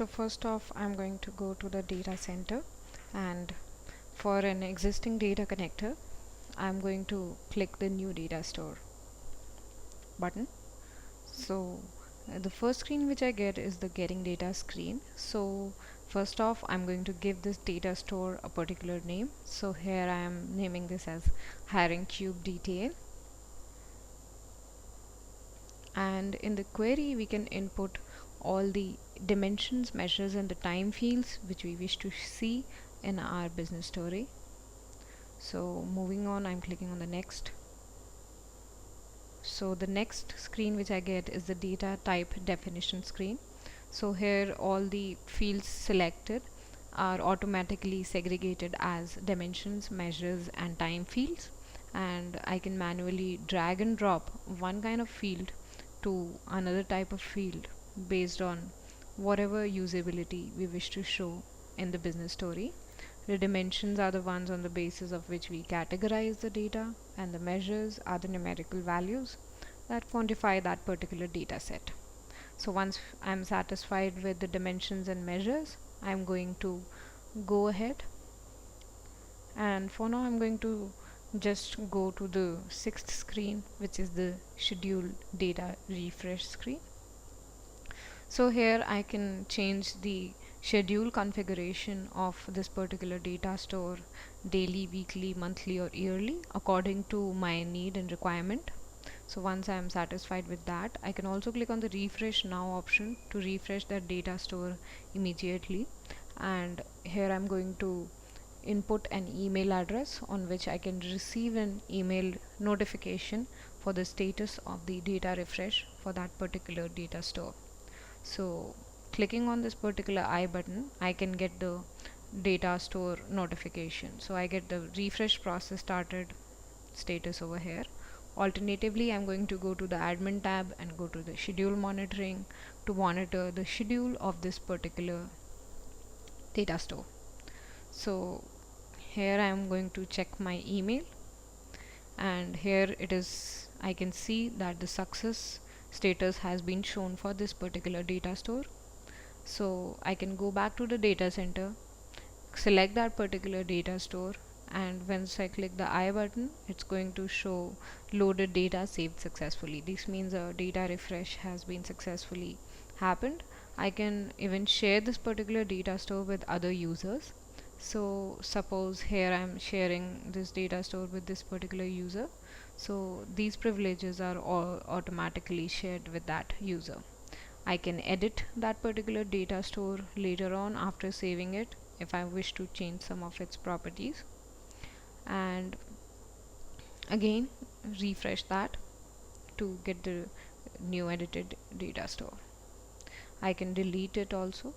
So first off, I'm going to go to the data center, and for an existing data connector, I'm going to click the new data store button. So the first screen which I get is the getting data screen. So first off, I'm going to give this data store a particular name. So here I am naming this as hiring cube detail, and in the query we can input all the dimensions, measures and the time fields which we wish to see in our business story. So moving on, I'm clicking on the next. So the next screen which I get is the data type definition screen. So here all the fields selected are automatically segregated as dimensions, measures and time fields, and I can manually drag and drop one kind of field to another type of field based on whatever usability we wish to show in the business story. The dimensions are the ones on the basis of which we categorize the data, and the measures are the numerical values that quantify that particular data set. So once I'm satisfied with the dimensions and measures, I'm going to go ahead, and for now I'm going to just go to the sixth screen, which is the schedule data refresh screen. So here I can change the schedule configuration of this particular data store daily, weekly, monthly or yearly according to my need and requirement. So once I am satisfied with that, I can also click on the refresh now option to refresh that data store immediately. And here I'm going to input an email address on which I can receive an email notification for the status of the data refresh for that particular data store. So clicking on this particular I button, I can get the data store notification. So I get the refresh process started status over here. Alternatively, I'm going to go to the admin tab and go to the schedule monitoring to monitor the schedule of this particular data store. So here I am going to check my email, and here it is. I can see that the success status has been shown for this particular data store. So I can go back to the data center, select that particular data store, and once I click the I button, it's going to show loaded data saved successfully. This means a data refresh has been successfully happened. I can even share this particular data store with other users. So suppose here I'm sharing this data store with this particular user, so these privileges are all automatically shared with that user. I can edit that particular data store later on after saving it if I wish to change some of its properties, and again refresh that to get the new edited data store. I can delete it also